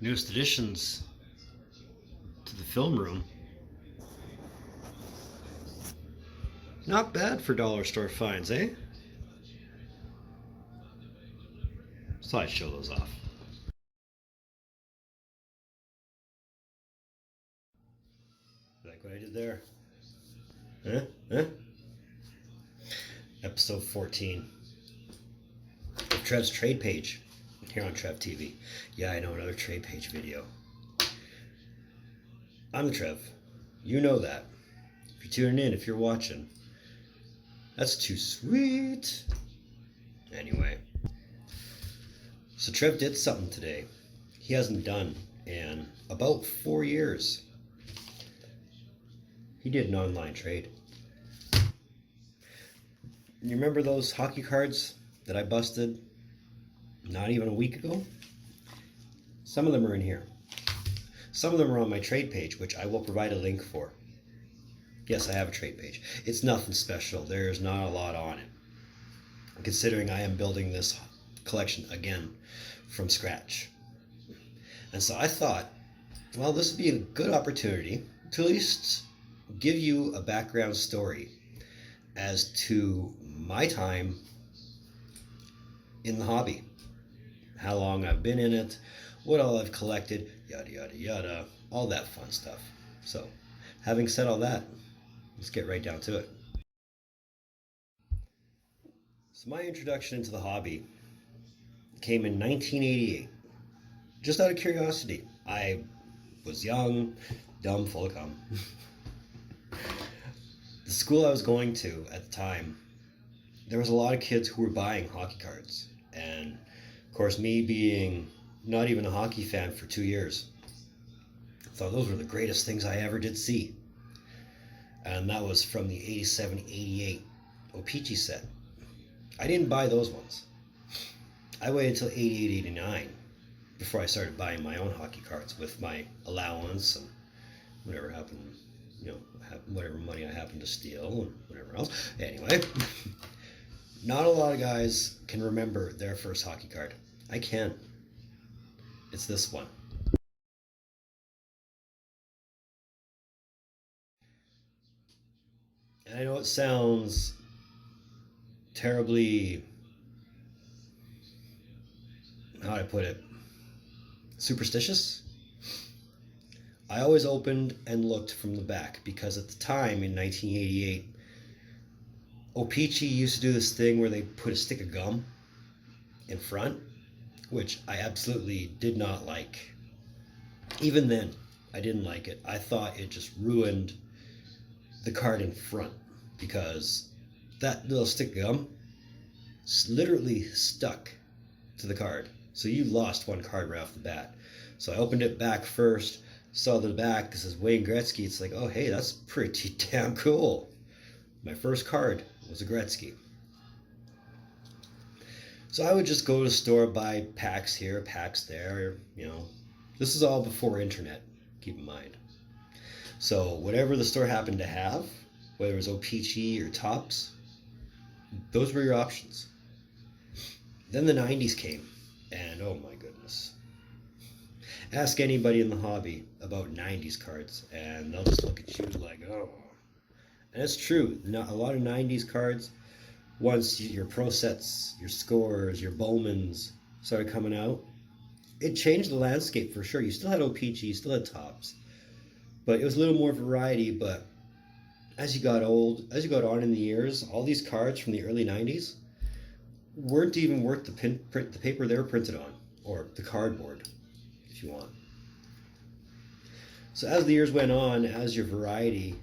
Newest additions to the film room. Not bad for dollar store finds, eh? So I'd show those off. Like what I did there? Huh? Huh? Episode 14 of Trev's trade page here on Trev TV. Yeah, I know, another trade page video. I'm Trev. You know that. If you're tuning in, if you're watching, that's too sweet. Anyway, so Trev did something today he hasn't done in about 4 years. He did an online trade. You remember those hockey cards that I busted not even a week ago? Some of them are in here. Some of them are on my trade page, which I will provide a link for. Yes, I have a trade page. It's nothing special. There's not a lot on it, considering I am building this collection again from scratch. And so I thought, well, this would be a good opportunity to at least give you a background story as to my time in the hobby, how long I've been in it, what all I've collected, yada yada yada, all that fun stuff. So having said all that, let's get right down to it. So my introduction into the hobby came in 1988. Just out of curiosity. I was young, dumb, full of cum. The school I was going to at the time, there was a lot of kids who were buying hockey cards. And of course, me being not even a hockey fan for 2 years, I thought those were the greatest things I ever did see. And that was from the 87-88 O-Pee-Chee set. I didn't buy those ones. I waited until 88-89 before I started buying my own hockey cards with my allowance and whatever happened, whatever money I happened to steal and whatever else. Anyway, not a lot of guys can remember their first hockey card. I can. It's this one. And I know it sounds terribly, how do I put it, superstitious. I always opened and looked from the back because at the time in 1988, O-Pee-Chee used to do this thing where they put a stick of gum in front, which I absolutely did not like. Even then, I didn't like it. I thought it just ruined the card in front because that little stick of gum literally stuck to the card. So you lost one card right off the bat. So I opened it back first, saw the back, it says Wayne Gretzky. It's like, oh hey, that's pretty damn cool. My first card was a Gretzky. So I would just go to the store, buy packs here, packs there, This is all before internet, keep in mind. So whatever the store happened to have, whether it was O-Pee-Chee or Topps, those were your options. Then the 90s came, and oh my goodness. Ask anybody in the hobby about 90s cards, and they'll just look at you like, oh. And it's true, a lot of 90s cards, once your Pro Sets, your Scores, your Bowmans started coming out, it changed the landscape for sure. You still had O-Pee-Chee, you still had Topps, but it was a little more variety. But as you got on in the years, all these cards from the early 90s weren't even worth the paper they were printed on, or the cardboard, if you want. So as the years went on, as your variety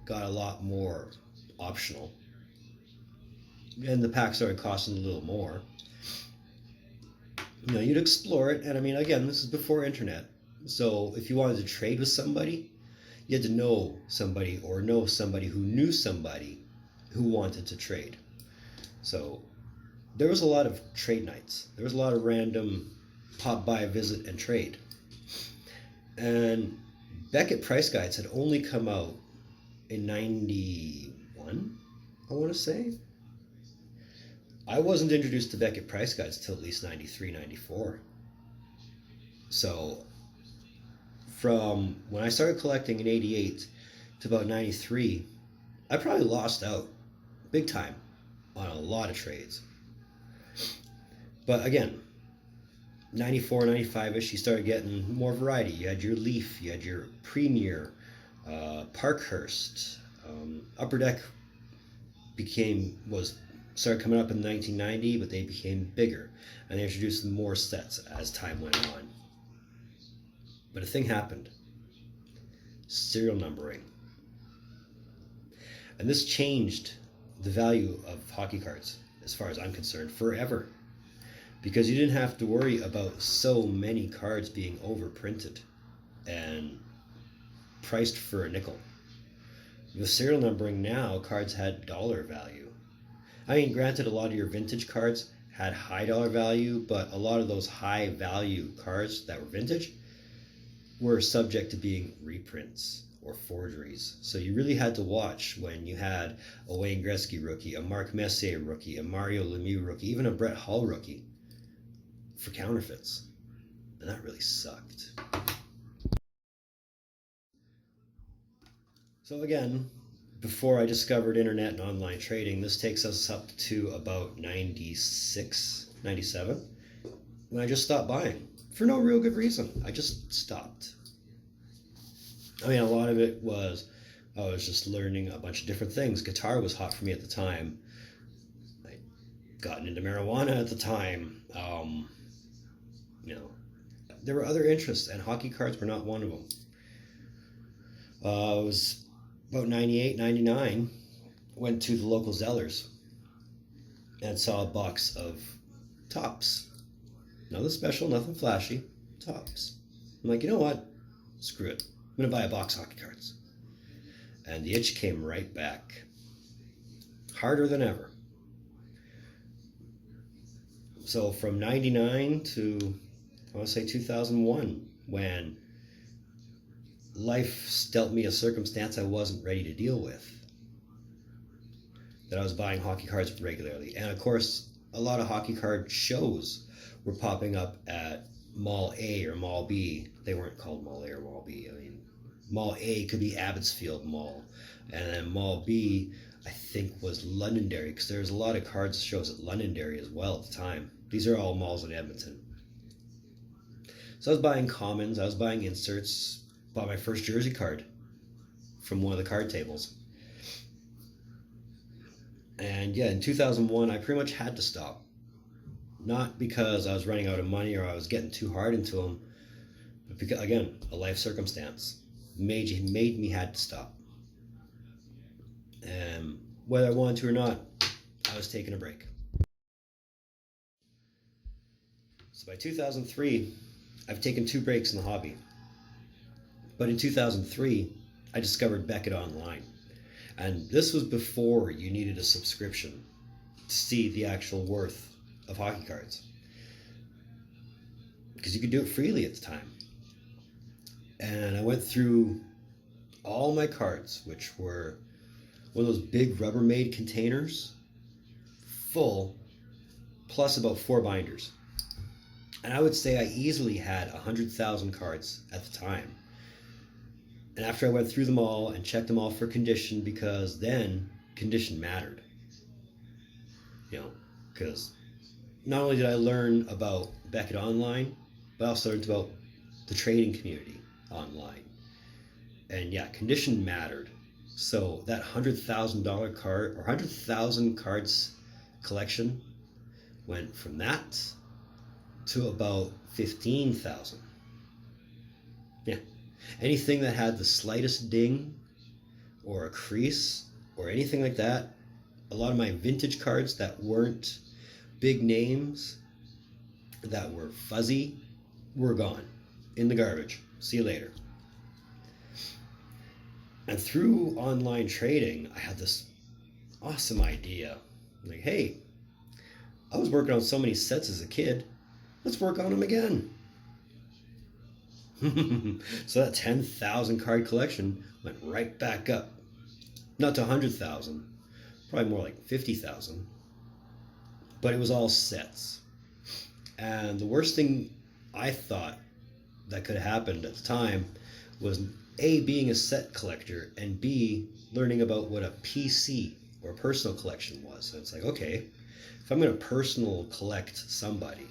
got a lot more optional, and the packs started costing a little more, you'd explore it. And I mean, again, this is before internet. So if you wanted to trade with somebody, you had to know somebody or know somebody who knew somebody who wanted to trade. So there was a lot of trade nights. There was a lot of random pop by, visit, and trade. And Beckett price guides had only come out in 91, I want to say. I wasn't introduced to Beckett price guides till at least 93, 94. So from when I started collecting in 88 to about 93, I probably lost out big time on a lot of trades. But again, 94, 95-ish, you started getting more variety. You had your Leaf, you had your Premier, Parkhurst, Upper Deck started coming up in 1990, but they became bigger, and they introduced more sets as time went on. But a thing happened: serial numbering, and this changed the value of hockey cards, as far as I'm concerned, forever. Because you didn't have to worry about so many cards being overprinted and priced for a nickel. With serial numbering now, cards had dollar value. I mean, granted, a lot of your vintage cards had high dollar value, but a lot of those high value cards that were vintage were subject to being reprints or forgeries. So you really had to watch when you had a Wayne Gretzky rookie, a Mark Messier rookie, a Mario Lemieux rookie, even a Brett Hull rookie, for counterfeits. And that really sucked. So again, before I discovered internet and online trading, this takes us up to about 96, 97, when I just stopped buying for no real good reason. I just stopped. I mean, a lot of it was I was just learning a bunch of different things. Guitar was hot for me at the time. I'd gotten into marijuana at the time. There were other interests, and hockey cards were not one of them. It was about 98, 99, went to the local Zellers and saw a box of Tops. Nothing special, nothing flashy, Tops. I'm like, you know what? Screw it. I'm going to buy a box of hockey cards. And the itch came right back. Harder than ever. So from 99 to, I want to say 2001, when life dealt me a circumstance I wasn't ready to deal with, that I was buying hockey cards regularly. And of course, a lot of hockey card shows were popping up at Mall A or Mall B. They weren't called Mall A or Mall B. I mean, Mall A could be Abbotsfield Mall, and then Mall B, I think, was Londonderry, because there was a lot of cards shows at Londonderry as well at the time. These are all malls in Edmonton. So I was buying commons, I was buying inserts, bought my first jersey card from one of the card tables. And yeah, in 2001, I pretty much had to stop. Not because I was running out of money or I was getting too hard into them, but because, again, a life circumstance made me had to stop. And whether I wanted to or not, I was taking a break. So by 2003, I've taken 2 breaks in the hobby. But in 2003, I discovered Beckett Online. And this was before you needed a subscription to see the actual worth of hockey cards. Because you could do it freely at the time. And I went through all my cards, which were one of those big Rubbermaid containers, full, plus about 4 binders. And I would say I easily had 100,000 cards at the time. And after I went through them all and checked them all for condition, because then condition mattered. Because not only did I learn about Beckett Online, but I also learned about the trading community online. And yeah, condition mattered. So that $100,000 card, or 100,000 cards collection, went from that to about 15,000. Yeah. Anything that had the slightest ding or a crease or anything like that, a lot of my vintage cards that weren't big names, that were fuzzy, were gone. In the garbage. See you later. And through online trading, I had this awesome idea. Like, hey, I was working on so many sets as a kid. Let's work on them again. So that 10,000 card collection went right back up. Not to 100,000, probably more like 50,000. But it was all sets. And the worst thing I thought that could have happened at the time was A, being a set collector, and B, learning about what a PC or personal collection was. And it's like, okay, if I'm going to personal collect somebody,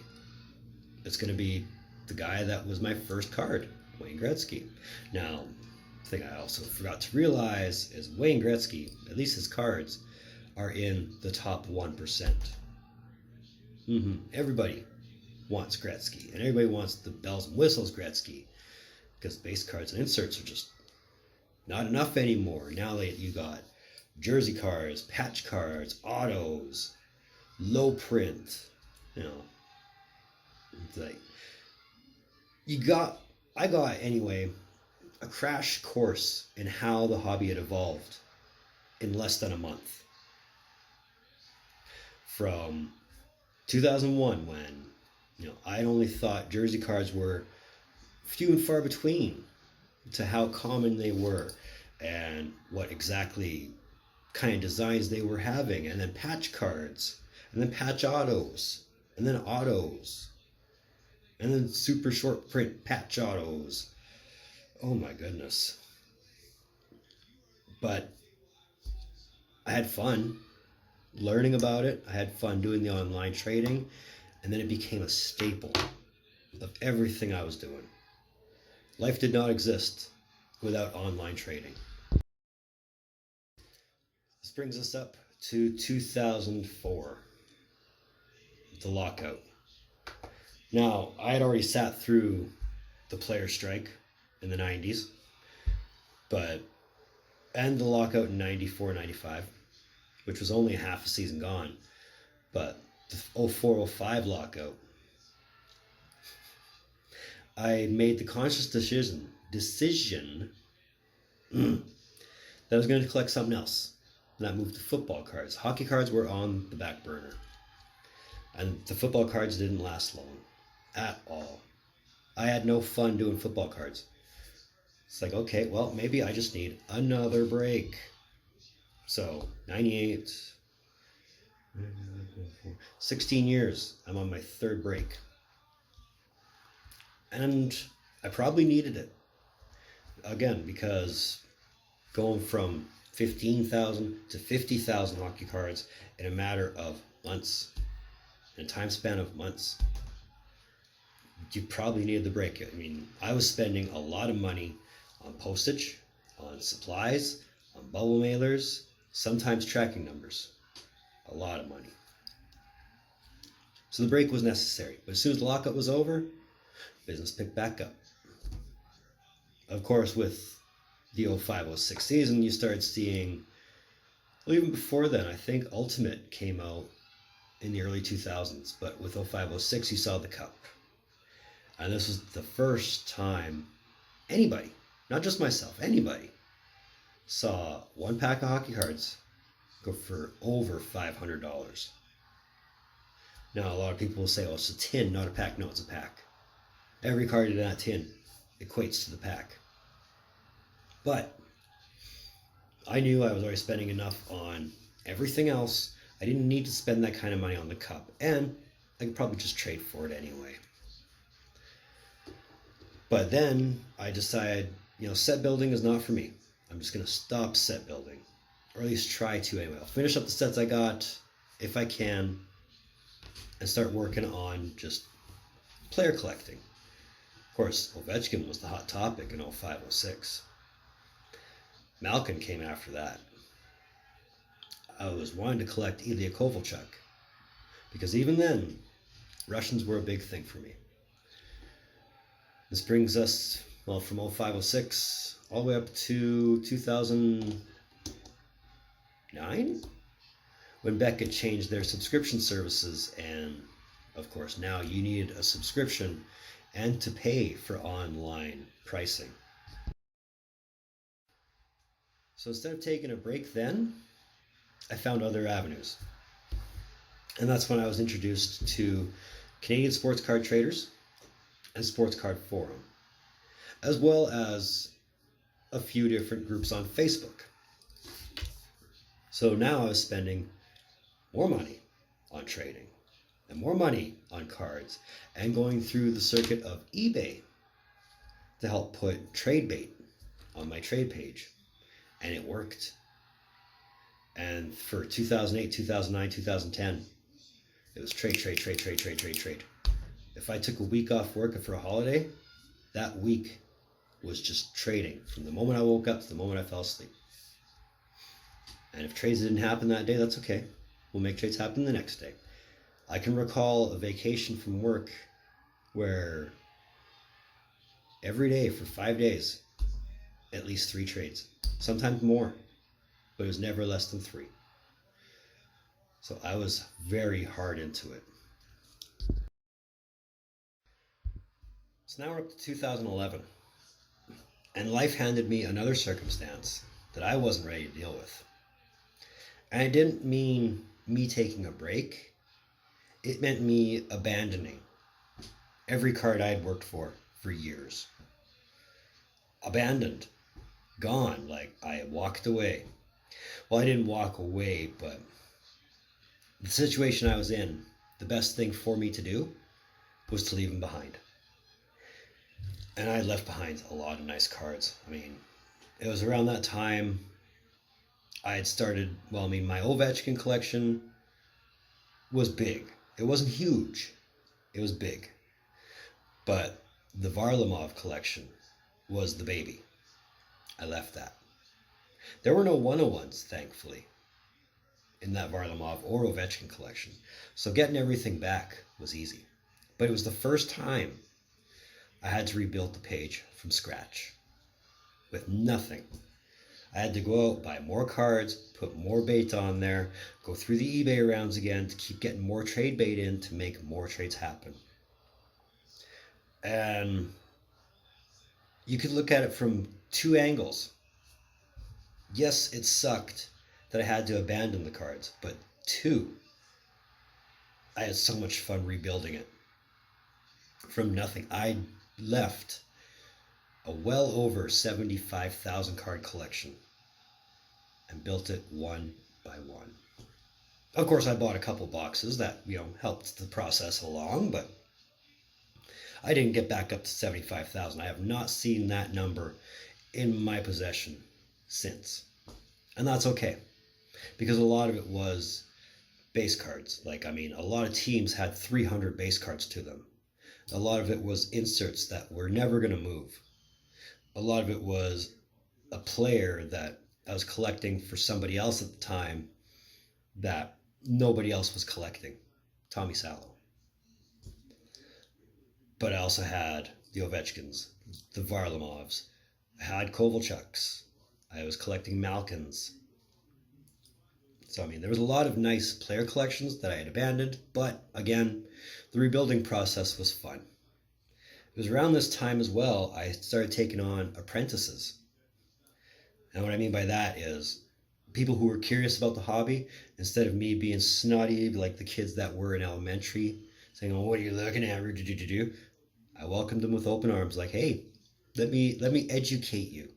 it's going to be the guy that was my first card, Wayne Gretzky. Now, the thing I also forgot to realize is Wayne Gretzky, at least his cards, are in the top 1%. Everybody wants Gretzky, and everybody wants the bells and whistles Gretzky, because base cards and inserts are just not enough anymore. Now that you got jersey cards, patch cards, autos, low print, you know, it's like I got anyway a crash course in how the hobby had evolved in less than a month. From 2001, when I only thought jersey cards were few and far between, to how common they were and what exactly kind of designs they were having, and then patch cards, and then patch autos, and then autos, and then super short print patch autos. Oh my goodness. But I had fun learning about it. I had fun doing the online trading, and then it became a staple of everything I was doing. Life did not exist without online trading. This brings us up to 2004, the lockout. Now, I had already sat through the player strike in the 90s, and the lockout in 94, 95, which was only half a season gone. But the 04, 05 lockout, I made the conscious decision that I was going to collect something else. And I moved to football cards. Hockey cards were on the back burner. And the football cards didn't last long at all. I had no fun doing football cards. It's like, okay, well, maybe I just need another break. So, 98, 16 years, I'm on my third break. And I probably needed it. Again, because going from 15,000 to 50,000 hockey cards in a matter of months, in a time span of months, you probably needed the break. I mean, I was spending a lot of money on postage, on supplies, on bubble mailers, sometimes tracking numbers. A lot of money. So the break was necessary. But as soon as the lockout was over, business picked back up. Of course, with the 05-06 season, you started seeing, well, even before then, I think Ultimate came out in the early 2000s, but with 05-06, you saw the Cup. And this was the first time anybody, not just myself, anybody, saw one pack of hockey cards go for over $500. Now, a lot of people will say, oh, it's a tin, not a pack. No, it's a pack. Every card in that tin equates to the pack. But I knew I was already spending enough on everything else. I didn't need to spend that kind of money on the Cup. And I could probably just trade for it anyway. But then I decided, set building is not for me. I'm just going to stop set building. Or at least try to anyway. I'll finish up the sets I got, if I can, and start working on just player collecting. Of course, Ovechkin was the hot topic in 05-06. Malkin came after that. I was wanting to collect Ilya Kovalchuk, because even then, Russians were a big thing for me. This brings us, from 05-06 all the way up to 2009, when Beckett changed their subscription services, and of course now you needed a subscription and to pay for online pricing. So instead of taking a break then, I found other avenues. And that's when I was introduced to Canadian Sports Card Traders and Sports Card Forum, as well as a few different groups on Facebook. So now I was spending more money on trading and more money on cards and going through the circuit of eBay to help put trade bait on my trade page, and it worked. And for 2008, 2009, 2010, it was trade, trade, trade, trade, trade, trade, trade. If I took a week off work for a holiday, that week was just trading from the moment I woke up to the moment I fell asleep. And if trades didn't happen that day, that's okay. We'll make trades happen the next day. I can recall a vacation from work where every day for 5 days, at least 3 trades, sometimes more, but it was never less than 3. So I was very hard into it. So now we're up to 2011, and life handed me another circumstance that I wasn't ready to deal with. And it didn't mean me taking a break. It meant me abandoning every card I'd worked for years. Abandoned. Gone. Like, I walked away. Well, I didn't walk away, but the situation I was in, the best thing for me to do was to leave them behind. And I left behind a lot of nice cards. I mean, it was around that time I had started, my Ovechkin collection was big. It wasn't huge. It was big. But the Varlamov collection was the baby. I left that. There were no 101s, thankfully, in that Varlamov or Ovechkin collection. So getting everything back was easy. But it was the first time I had to rebuild the page from scratch with nothing. I had to go out, buy more cards, put more bait on there, go through the eBay rounds again to keep getting more trade bait in to make more trades happen. And you could look at it from 2 angles. Yes, it sucked that I had to abandon the cards, but 2, I had so much fun rebuilding it from nothing. I left a well over 75,000 card collection and built it one by one. Of course, I bought a couple boxes that, helped the process along, but I didn't get back up to 75,000. I have not seen that number in my possession since. And that's okay, because a lot of it was base cards. A lot of teams had 300 base cards to them. A lot of it was inserts that were never going to move. A lot of it was a player that I was collecting for somebody else at the time that nobody else was collecting. Tommy Salo. But I also had the Ovechkins, the Varlamovs. I had Kovalchuks. I was collecting Malkins. So, there was a lot of nice player collections that I had abandoned, but again, the rebuilding process was fun. It was around this time as well I started taking on apprentices. And what I mean by that is people who were curious about the hobby, instead of me being snotty like the kids that were in elementary, saying, "Oh, what are you looking at? I welcomed them with open arms, like, "Hey, let me educate you."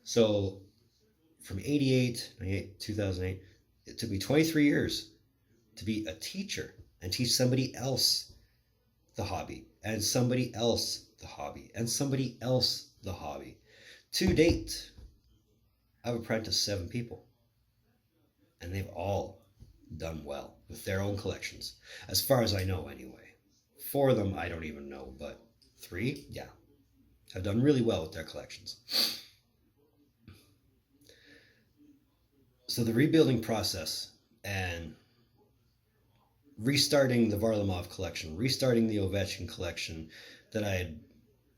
So from 98, 2008, it took me 23 years to be a teacher and teach somebody else the hobby, and somebody else the hobby, and somebody else the hobby. To date, I've apprenticed 7 people, and they've all done well with their own collections, as far as I know anyway. 4 of them I don't even know, but 3, yeah, have done really well with their collections. So the rebuilding process and restarting the Varlamov collection, restarting the Ovechkin collection that I had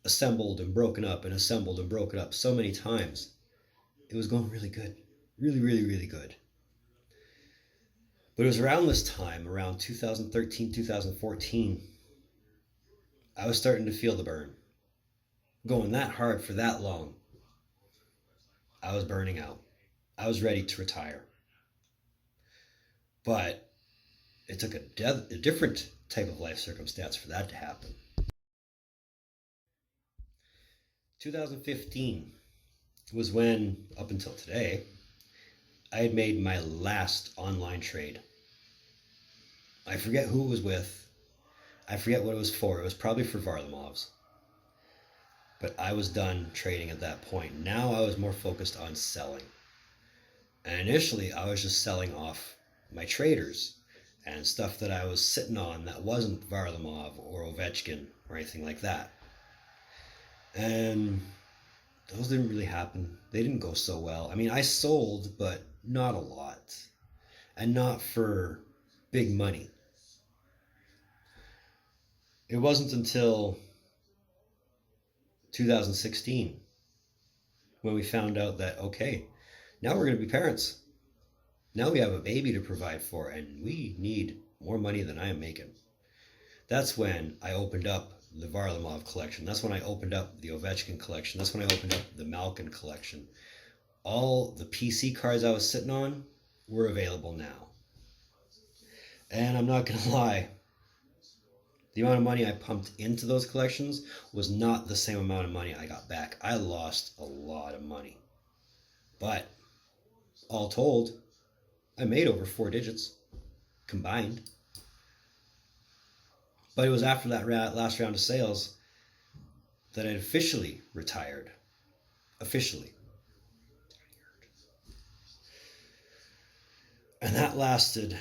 assembled and broken up and assembled and broken up so many times, it was going really good. Really, really, really good. But it was around this time, around 2013, 2014, I was starting to feel the burn. Going that hard for that long, I was burning out. I was ready to retire. But it took a different type of life circumstance for that to happen. 2015 was when, up until today, I had made my last online trade. I forget who it was with. I forget what it was for. It was probably for Varlamovs. But I was done trading at that point. Now I was more focused on selling. And initially, I was just selling off my traders and stuff that I was sitting on that wasn't Varlamov or Ovechkin or anything like that. And those didn't really happen. They didn't go so well. I mean, I sold, but not a lot. And not for big money. It wasn't until 2016 when we found out that, okay, now we're going to be parents. Now we have a baby to provide for, and we need more money than I am making. That's when I opened up the Varlamov collection. That's when I opened up the Ovechkin collection. That's when I opened up the Malkin collection. All the PC cards I was sitting on were available now. And I'm not going to lie, the amount of money I pumped into those collections was not the same amount of money I got back. I lost a lot of money. But all told, I made over 4 digits combined. But it was after that last round of sales that I officially retired. Officially. And that lasted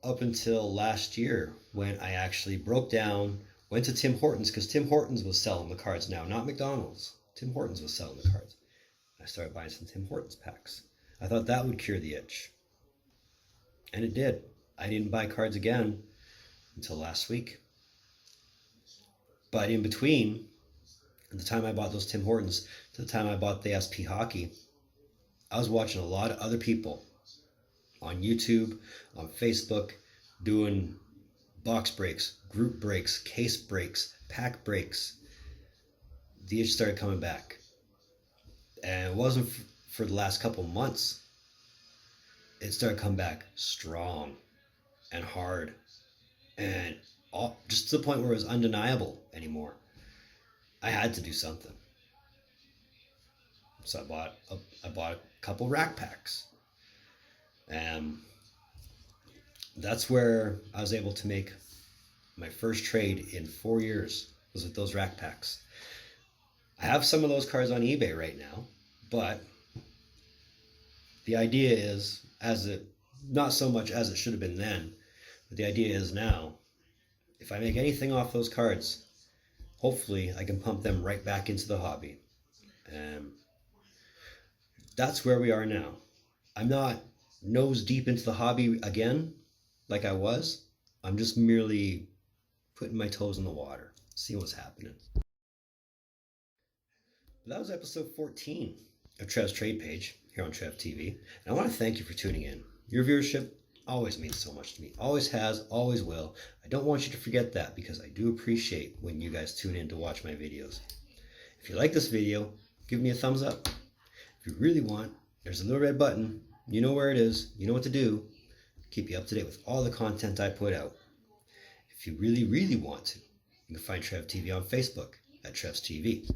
up until last year when I actually broke down, went to Tim Hortons, because Tim Hortons was selling the cards now, not McDonald's. Tim Hortons was selling the cards. I started buying some Tim Hortons packs. I thought that would cure the itch. And it did. I didn't buy cards again until last week. But in between, at the time I bought those Tim Hortons to the time I bought the SP Hockey, I was watching a lot of other people on YouTube, on Facebook, doing box breaks, group breaks, case breaks, pack breaks. The itch started coming back. And it wasn't for the last couple months. It started coming back strong and hard. And just to the point where it was undeniable anymore. I had to do something. So I bought a couple rack packs. And that's where I was able to make my first trade in 4 years, was with those rack packs. I have some of those cards on eBay right now, but the idea is, not so much as it should have been then, but the idea is now, if I make anything off those cards, hopefully I can pump them right back into the hobby. And that's where we are now. I'm not nose deep into the hobby again like I was. I'm just merely putting my toes in the water, seeing what's happening. That was episode 14 of Trev's Trade Page here on Trev TV. And I want to thank you for tuning in. Your viewership always means so much to me. Always has, always will. I don't want you to forget that, because I do appreciate when you guys tune in to watch my videos. If you like this video, give me a thumbs up. If you really want, there's a little red button. You know where it is. You know what to do. Keep you up to date with all the content I put out. If you really, really want to, you can find Trev TV on Facebook at Trev's TV.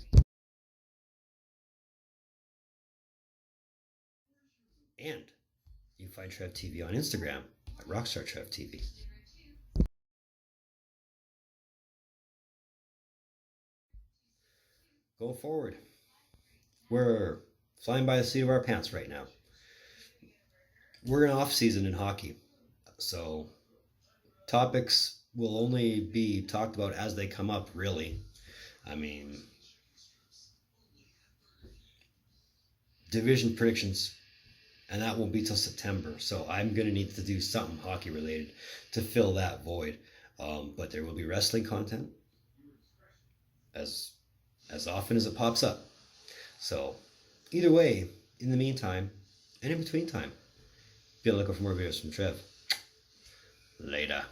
And you can find Trev TV on Instagram at Rockstar Trev TV. Going forward, we're flying by the seat of our pants right now. We're in off season in hockey, so topics will only be talked about as they come up, really. I mean, division predictions, and that won't be till September, so I'm going to need to do something hockey related to fill that void. But there will be wrestling content as often as it pops up. So either way, in the meantime, and in between time, be on the lookout for more videos from Trev. Later.